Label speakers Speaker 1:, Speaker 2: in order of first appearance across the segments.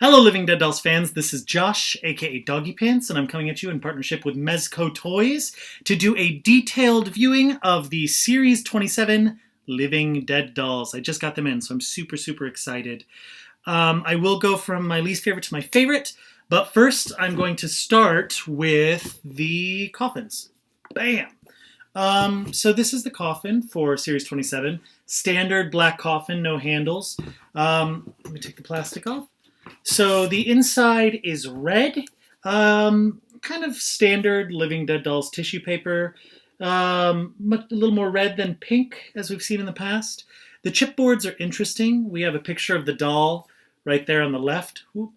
Speaker 1: Hello, Living Dead Dolls fans. This is Josh, aka Doggiepants, and I'm coming at you in partnership with Mezco Toys to do a detailed viewing of the Series 27 Living Dead Dolls. I just got them in, so I'm super excited. I will go from my least favorite to my favorite, but first I'm going to start with the coffins. Bam! So this is the coffin for Series 27. Standard black coffin, no handles. Let me take the plastic off. So the inside is red, kind of standard Living Dead Dolls tissue paper, a little more red than pink, as we've seen in the past. The chipboards are interesting. We have a picture of the doll right there on the left. Let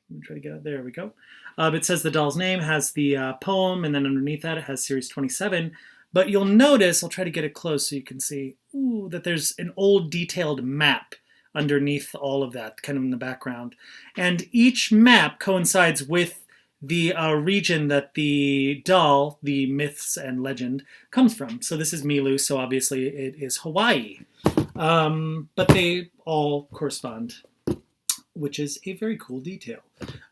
Speaker 1: me try to get out. There we go. It says the doll's name, has the poem, and then underneath that it has Series 27. But you'll notice, I'll try to get it close so you can see, that there's an old detailed map underneath all of that, kind of in the background. And each map coincides with the region that the doll, the myths and legend, comes from. So this is Milu, so obviously it is Hawaii. But they all correspond, which is a very cool detail.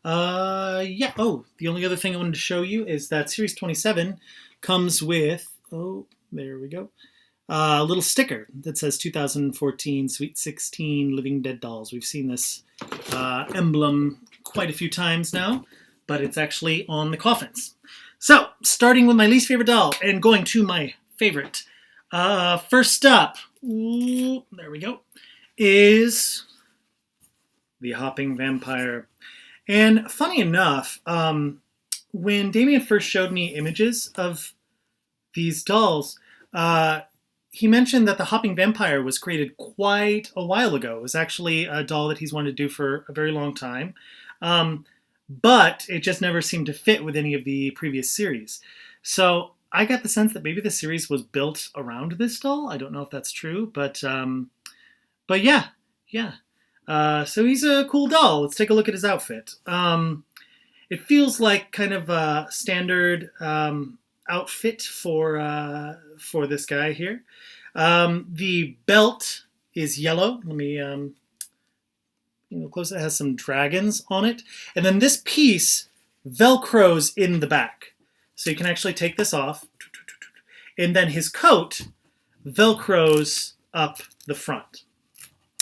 Speaker 1: The only other thing I wanted to show you is that Series 27 comes with, there we go, a little sticker that says 2014 Sweet 16 Living Dead Dolls. We've seen this emblem quite a few times now, but it's actually on the coffins. So, starting with my least favorite doll and going to my favorite. First up, there we go, is the Hopping Vampire. And funny enough, when Damien first showed me images of these dolls, he mentioned that the Hopping Vampire was created quite a while ago. It was actually a doll that he's wanted to do for a very long time. But it just never seemed to fit with any of the previous series. So I got the sense that maybe the series was built around this doll. I don't know if that's true, but yeah. So he's a cool doll. Let's take a look at his outfit. It feels like kind of a standard outfit for this guy here. The belt is yellow. Let me close. It has some dragons on it, and then this piece velcros in the back, so you can actually take this off, and then his coat velcros up the front.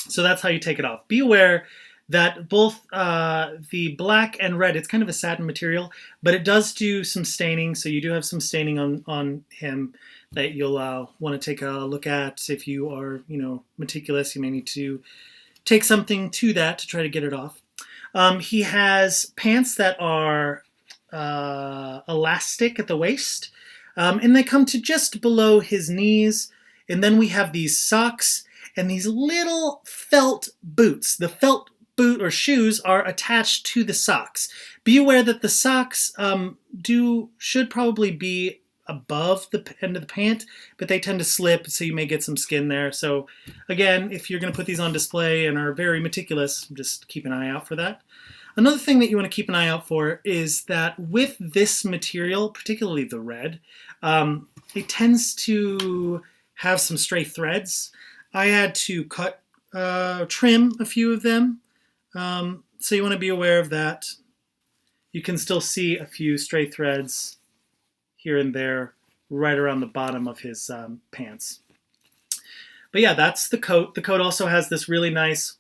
Speaker 1: So that's how you take it off. Be aware that both the black and red, it's kind of a satin material, but it does do some staining, so you do have some staining on him that you'll want to take a look at. If you are, meticulous, you may need to take something to that to try to get it off. He has pants that are elastic at the waist, and they come to just below his knees, and then we have these socks and these little felt boots. The felt boot or shoes are attached to the socks. Be aware that the socks should probably be above the end of the pant, but they tend to slip, so you may get some skin there. So again, if you're going to put these on display and are very meticulous, just keep an eye out for that. Another thing that you want to keep an eye out for is that with this material, particularly the red, it tends to have some stray threads. I had to trim a few of them. So you want to be aware of that. You can still see a few stray threads here and there right around the bottom of his pants. But yeah, that's the coat. The coat also has this really nice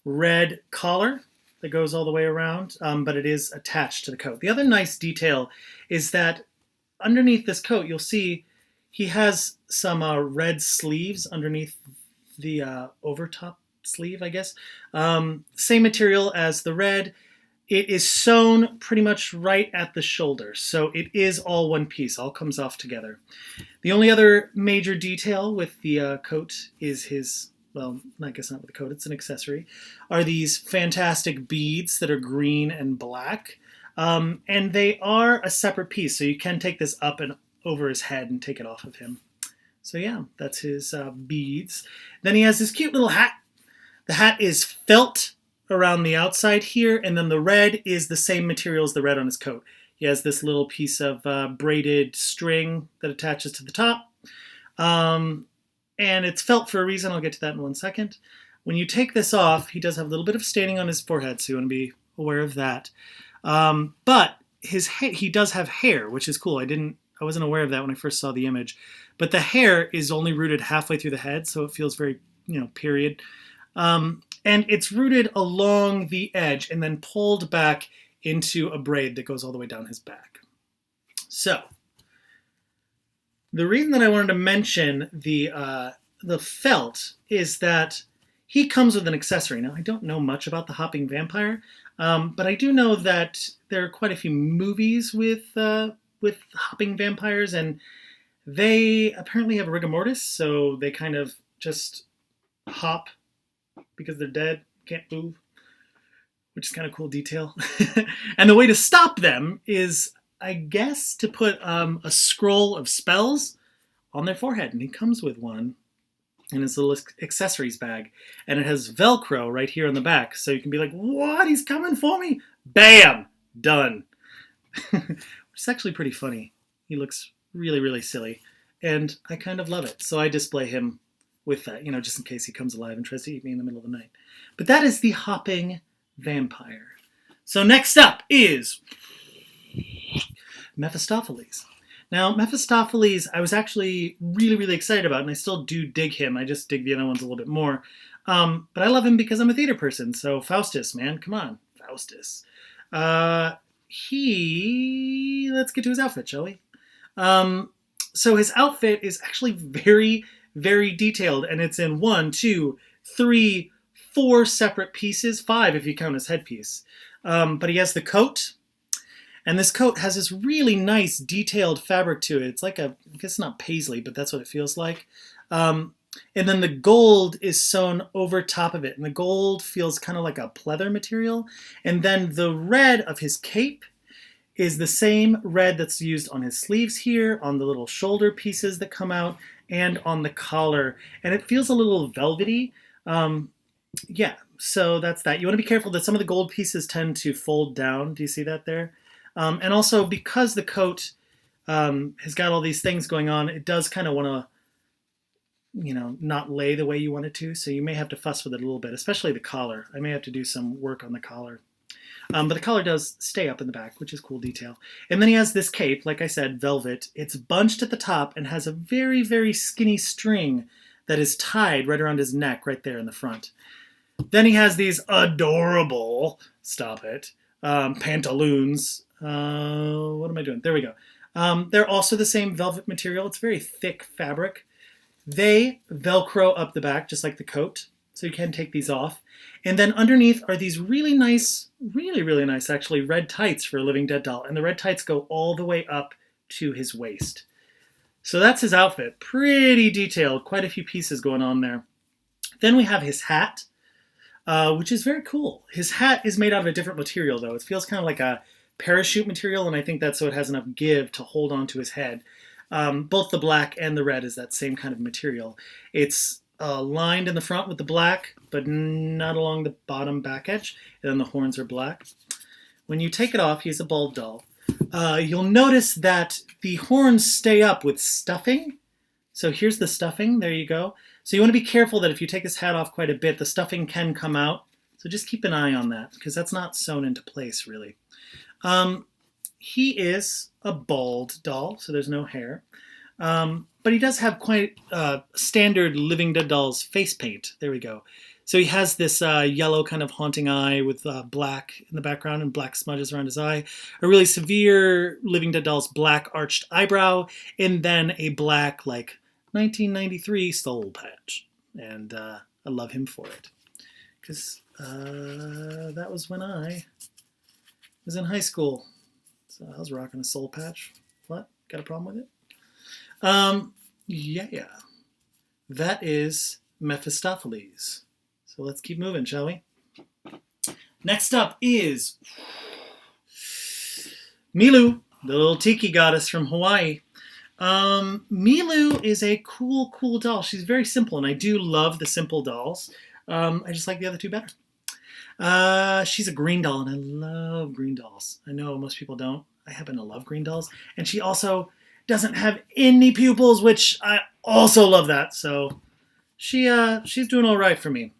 Speaker 1: red collar that goes all the way around, but it is attached to the coat. The other nice detail is that underneath this coat, you'll see he has some red sleeves underneath the overtop sleeve, I guess. Same material as the red. It is sewn pretty much right at the shoulder, so it is all one piece, all comes off together. The only other major detail with the coat is his, well, I guess not with the coat, it's an accessory, are these fantastic beads that are green and black. And they are a separate piece, so you can take this up and over his head and take it off of him. So yeah, that's his beads. Then he has this cute little hat. The hat is felt around the outside here, and then the red is the same material as the red on his coat. He has this little piece of braided string that attaches to the top. And it's felt for a reason. I'll get to that in one second. When you take this off, he does have a little bit of staining on his forehead, so you want to be aware of that. But he does have hair, which is cool. I wasn't aware of that when I first saw the image. But the hair is only rooted halfway through the head, so it feels very, period. And it's rooted along the edge and then pulled back into a braid that goes all the way down his back. So, the reason that I wanted to mention the felt is that he comes with an accessory. Now, I don't know much about the hopping vampire, but I do know that there are quite a few movies with hopping vampires, and they apparently have rigor mortis, so they kind of just hop because they're dead, can't move, which is kind of cool detail. And the way to stop them is, I guess, to put a scroll of spells on their forehead, and he comes with one in his little accessories bag, and it has Velcro right here on the back, so you can be like, what? He's coming for me? Bam! Done. Which is actually pretty funny. He looks really, really silly, and I kind of love it, so I display him with that, just in case he comes alive and tries to eat me in the middle of the night. But that is the hopping vampire. So next up is Mephistopheles. Now, Mephistopheles, I was actually really, really excited about, and I still do dig him. I just dig the other ones a little bit more. But I love him because I'm a theater person, so Faustus, man, come on, Faustus. Let's get to his outfit, shall we? So his outfit is actually very, very detailed, and it's in 1, 2, 3, 4 separate pieces, 5 if you count his headpiece. But he has the coat. And this coat has this really nice detailed fabric to it. It's like I guess it's not paisley, but that's what it feels like. And then the gold is sewn over top of it. And the gold feels kind of like a pleather material. And then the red of his cape is the same red that's used on his sleeves here, on the little shoulder pieces that come out, and on the collar. And it feels a little velvety. Yeah, so that's that. You want to be careful that some of the gold pieces tend to fold down. Do you see that there? And also, because the coat has got all these things going on, it does kind of want to, not lay the way you want it to. So you may have to fuss with it a little bit, especially the collar. I may have to do some work on the collar. But the collar does stay up in the back, which is cool detail. And then he has this cape, like I said, velvet. It's bunched at the top and has a very, very skinny string that is tied right around his neck, right there in the front. Then he has these adorable, stop it, pantaloons. What am I doing? There we go. They're also the same velvet material. It's very thick fabric. They Velcro up the back, just like the coat, so you can take these off. And then underneath are these really nice, really, really nice, actually, red tights for a living dead doll. And the red tights go all the way up to his waist. So that's his outfit. Pretty detailed. Quite a few pieces going on there. Then we have his hat, which is very cool. His hat is made out of a different material, though. It feels kind of like a parachute material, and I think that's so it has enough give to hold onto his head. Both the black and the red is that same kind of material. It's lined in the front with the black, but not along the bottom back edge, and then the horns are black. When you take it off, he's a bald doll. You'll notice that the horns stay up with stuffing. So here's the stuffing, there you go. So you want to be careful that if you take his hat off quite a bit, the stuffing can come out. So just keep an eye on that, because that's not sewn into place, really. He is a bald doll, so there's no hair. But he does have quite standard Living Dead Dolls face paint. There we go. So he has this yellow kind of haunting eye with black in the background and black smudges around his eye. A really severe Living Dead Dolls black arched eyebrow, and then a black, 1993 soul patch. And I love him for it. Because that was when I was in high school. So I was rocking a soul patch. What? Got a problem with it? Yeah. That is Mephistopheles. So let's keep moving, shall we? Next up is Milu, the little tiki goddess from Hawaii. Milu is a cool doll. She's very simple, and I do love the simple dolls. I just like the other two better. She's a green doll, and I love green dolls. I know most people don't. I happen to love green dolls. And she also doesn't have any pupils, which I also love that. So she's doing all right for me.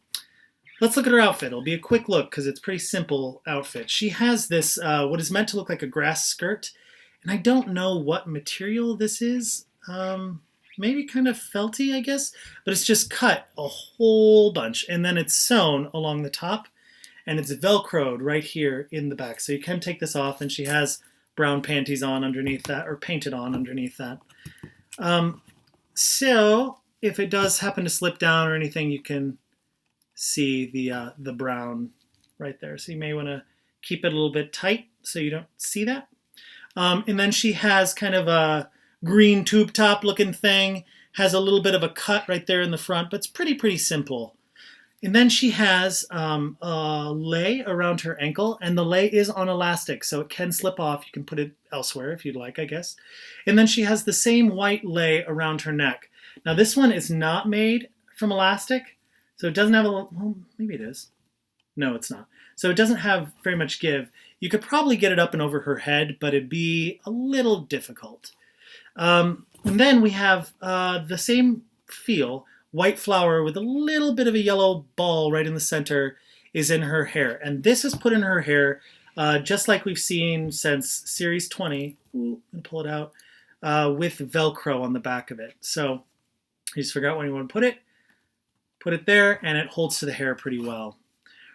Speaker 1: Let's look at her outfit. It'll be a quick look because it's a pretty simple outfit. She has this, what is meant to look like a grass skirt, and I don't know what material this is. Maybe kind of felty, I guess, but it's just cut a whole bunch, and then it's sewn along the top, and it's velcroed right here in the back. So you can take this off, and she has brown panties on underneath that, or painted on underneath that. So if it does happen to slip down or anything, you can see the brown right there. So you may want to keep it a little bit tight so you don't see that. And then she has kind of a green tube top looking thing, has a little bit of a cut right there in the front, but it's pretty simple. And then she has a lei around her ankle, and the lei is on elastic, so it can slip off. You can put it elsewhere if you'd like, I guess. And then she has the same white lei around her neck. Now this one is not made from elastic, so it doesn't have a, well, maybe it is. No, it's not. So it doesn't have very much give. You could probably get it up and over her head, but it'd be a little difficult. And then we have the same feel, white flower with a little bit of a yellow ball right in the center is in her hair. And this is put in her hair just like we've seen since Series 20. Ooh, I'm going to pull it out. With Velcro on the back of it. So you just figure out where you want to put it there, and it holds to the hair pretty well.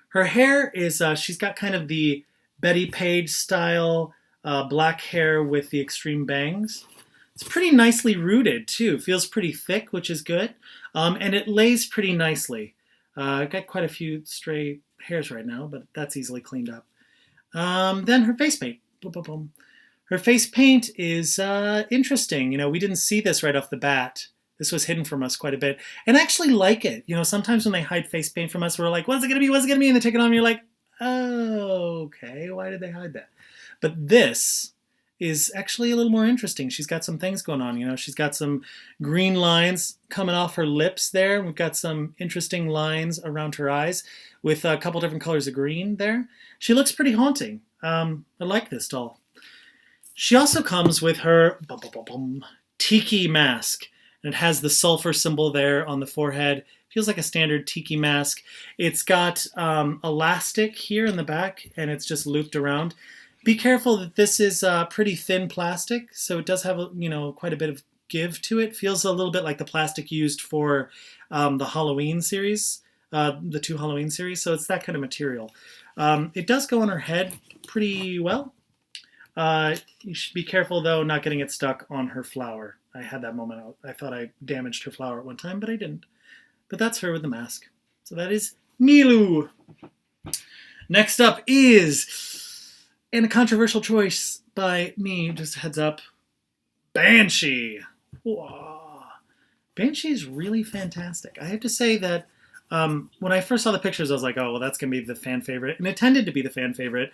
Speaker 1: Her hair is, she's got kind of the Betty Page style black hair with the extreme bangs. It's pretty nicely rooted too. Feels pretty thick, which is good. And it lays pretty nicely. I've got quite a few stray hairs right now, but that's easily cleaned up. Then her face paint. Boom, boom, boom. Her face paint is interesting. You know, we didn't see this right off the bat. This was hidden from us quite a bit. And I actually like it. You know, sometimes when they hide face paint from us, we're like, what's it going to be? What's it going to be? And they take it on and you're like, oh, okay. Why did they hide that? But this is actually a little more interesting. She's got some things going on. You know, she's got some green lines coming off her lips there. We've got some interesting lines around her eyes with a couple different colors of green there. She looks pretty haunting. I like this doll. She also comes with her tiki mask. And it has the sulfur symbol there on the forehead. Feels like a standard tiki mask. It's got elastic here in the back, and it's just looped around. Be careful that this is pretty thin plastic, so it does have quite a bit of give to it. Feels a little bit like the plastic used for the Halloween series, the 2 Halloween series. So it's that kind of material. It does go on her head pretty well. You should be careful though, not getting it stuck on her flower. I had that moment. I thought I damaged her flower at one time, but I didn't. But that's her with the mask. So that is Milu. Next up is, and a controversial choice by me, just a heads up, Banshee. Whoa. Banshee is really fantastic. I have to say that when I first saw the pictures, I was like, oh, well, that's going to be the fan favorite. And it tended to be the fan favorite.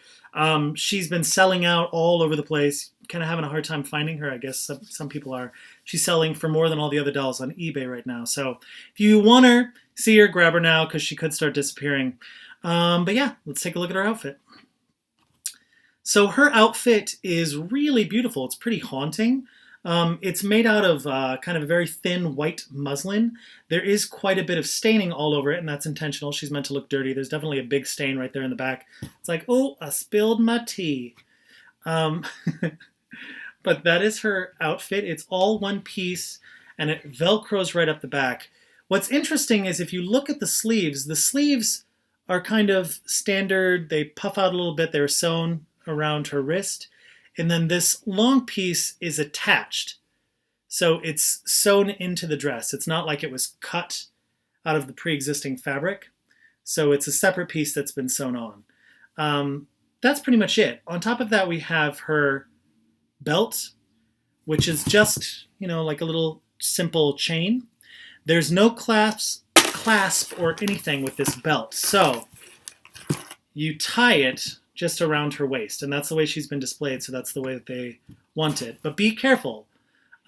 Speaker 1: She's been selling out all over the place. Kind of having a hard time finding her, I guess some people are. She's selling for more than all the other dolls on eBay right now. So if you want her, see her, grab her now, because she could start disappearing. But yeah, let's take a look at her outfit. So her outfit is really beautiful. It's pretty haunting. It's made out of kind of a very thin white muslin. There is quite a bit of staining all over it, and that's intentional. She's meant to look dirty. There's definitely a big stain right there in the back. It's like, oh, I spilled my tea. But that is her outfit. It's all one piece, and it Velcros right up the back. What's interesting is if you look at the sleeves are kind of standard. They puff out a little bit. They're sewn around her wrist. And then this long piece is attached. So it's sewn into the dress. It's not like it was cut out of the pre-existing fabric. So it's a separate piece that's been sewn on. That's pretty much it. On top of that, we have her belt, which is just, like a little simple chain. There's no clasp or anything with this belt. So you tie it just around her waist, and that's the way she's been displayed, so that's the way that they want it. But be careful.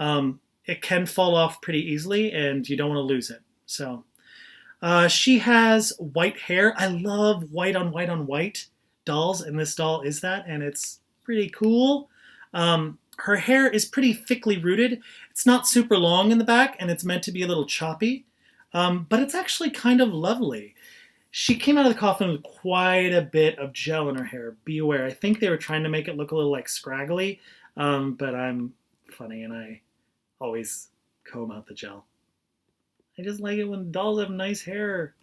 Speaker 1: It can fall off pretty easily, and you don't want to lose it. So she has white hair. I love white on white on white dolls, and this doll is that, and it's pretty cool. Her hair is pretty thickly rooted. It's not super long in the back, and it's meant to be a little choppy, but it's actually kind of lovely. She came out of the coffin with quite a bit of gel in her hair. Be aware. I think they were trying to make it look a little like scraggly, but I'm funny and I always comb out the gel. I just like it when dolls have nice hair.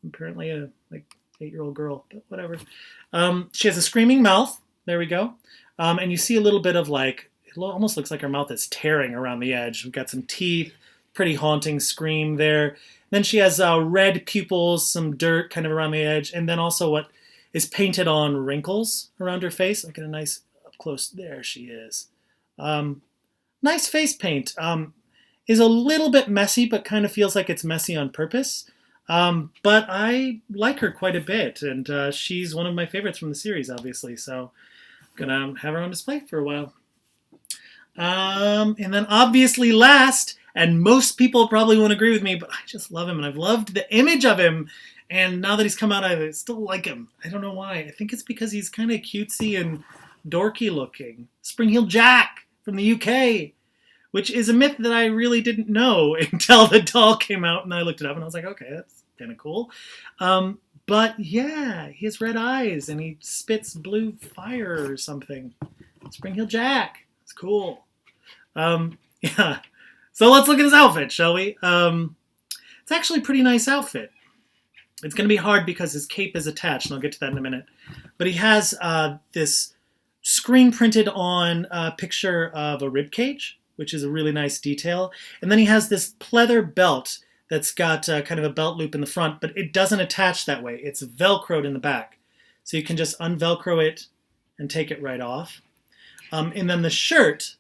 Speaker 1: I'm apparently a like 8-year-old girl, but whatever. She has a screaming mouth. There we go. And you see a little bit of like, it almost looks like her mouth is tearing around the edge. We've got some teeth, pretty haunting scream there. Then she has red pupils, some dirt kind of around the edge, and then also what is painted on wrinkles around her face. Look at a nice up close. There she is. Nice face paint. Is a little bit messy, but kind of feels like it's messy on purpose. But I like her quite a bit, and she's one of my favorites from the series, obviously. So I'm gonna have her on display for a while. And then obviously last, and most people probably won't agree with me, but I just love him, and I've loved the image of him. And now that he's come out, I still like him. I don't know why. I think it's because he's kind of cutesy and dorky looking. Spring-Heeled Jack from the UK, which is a myth that I really didn't know until the doll came out, and I looked it up, and I was like, okay, that's kind of cool. But yeah, he has red eyes, and he spits blue fire or something. Spring-Heeled Jack. It's cool. Yeah. So let's look at his outfit, shall we? It's actually a pretty nice outfit. It's going to be hard because his cape is attached, and I'll get to that in a minute. But he has this screen printed on picture of a rib cage, which is a really nice detail. And then he has this pleather belt that's got kind of a belt loop in the front, but it doesn't attach that way. It's Velcroed in the back. So you can just unvelcro it and take it right off. And then the shirt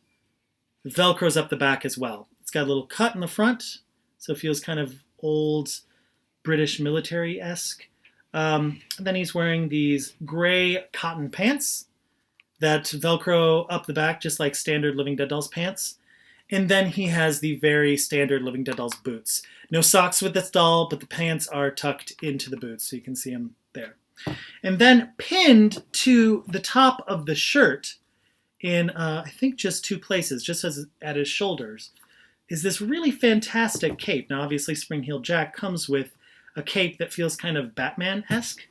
Speaker 1: Velcros up the back as well. It's got a little cut in the front, so it feels kind of old British military-esque. Then he's wearing these gray cotton pants that Velcro up the back, just like standard Living Dead Dolls pants. And then he has the very standard Living Dead Dolls boots. No socks with this doll, but the pants are tucked into the boots, so you can see them there. And then pinned to the top of the shirt in, I think, just 2 places, just as at his shoulders, is this really fantastic cape. Now, obviously, Spring-Heeled Jack comes with a cape that feels kind of Batman-esque.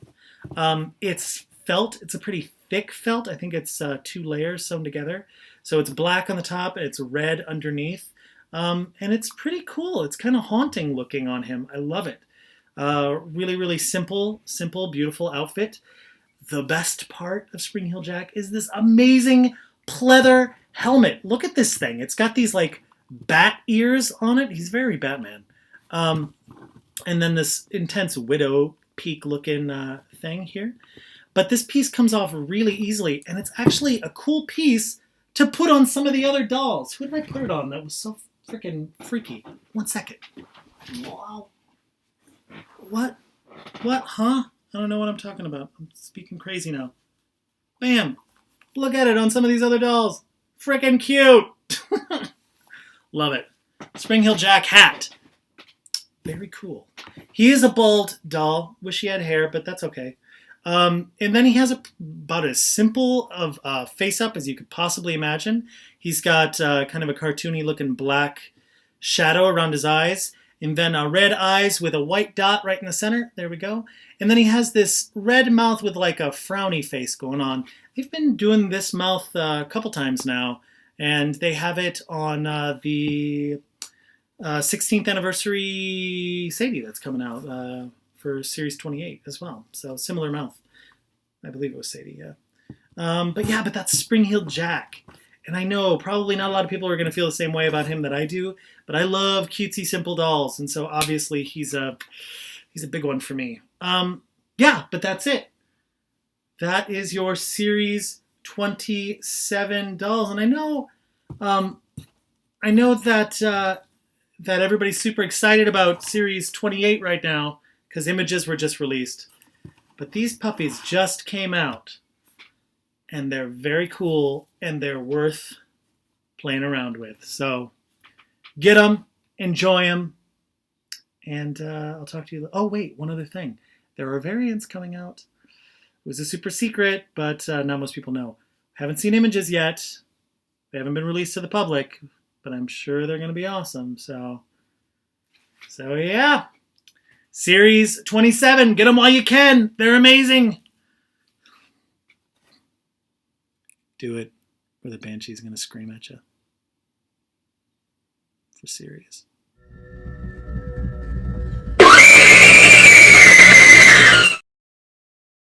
Speaker 1: It's felt. It's a pretty thick felt. I think it's 2 layers sewn together. So it's black on the top, and it's red underneath. And it's pretty cool. It's kind of haunting looking on him. I love it. Really, really simple, beautiful outfit. The best part of Spring-Heeled Jack is this amazing pleather helmet. Look at this thing. It's got these like bat ears on it. He's very Batman. And then this intense widow peak looking thing here. But this piece comes off really easily, and it's actually a cool piece to put on some of the other dolls. Who did I put it on that was so freaking freaky? 1 second. Wow. What? Huh? I don't know what I'm talking about. I'm speaking crazy now. Bam. Look at it on some of these other dolls. Freaking cute. Love it. Spring-Heeled Jack hat. Very cool. He is a bald doll. Wish he had hair, but that's okay. And then he has about as simple of a face-up as you could possibly imagine. He's got kind of a cartoony-looking black shadow around his eyes, and then red eyes with a white dot right in the center. There we go. And then he has this red mouth with like a frowny face going on. They've been doing this mouth a couple times now, and they have it on the 16th anniversary Sadie that's coming out for Series 28 as well. So similar mouth. I believe it was Sadie, yeah. But that's Spring-Heeled Jack. And I know probably not a lot of people are going to feel the same way about him that I do, but I love cutesy, simple dolls, and so obviously he's a big one for me. But that's it. That is your Series 27 dolls, and I know that everybody's super excited about Series 28 right now because images were just released, but these puppies just came out. And they're very cool, and they're worth playing around with. So get them, enjoy them, and I'll talk to you. Oh, wait, one other thing. There are variants coming out. It was a super secret, but not most people know. Haven't seen images yet. They haven't been released to the public, but I'm sure they're going to be awesome. So yeah. Series 27. Get them while you can. They're amazing. Do it, or the Banshee's going to scream at you. For serious.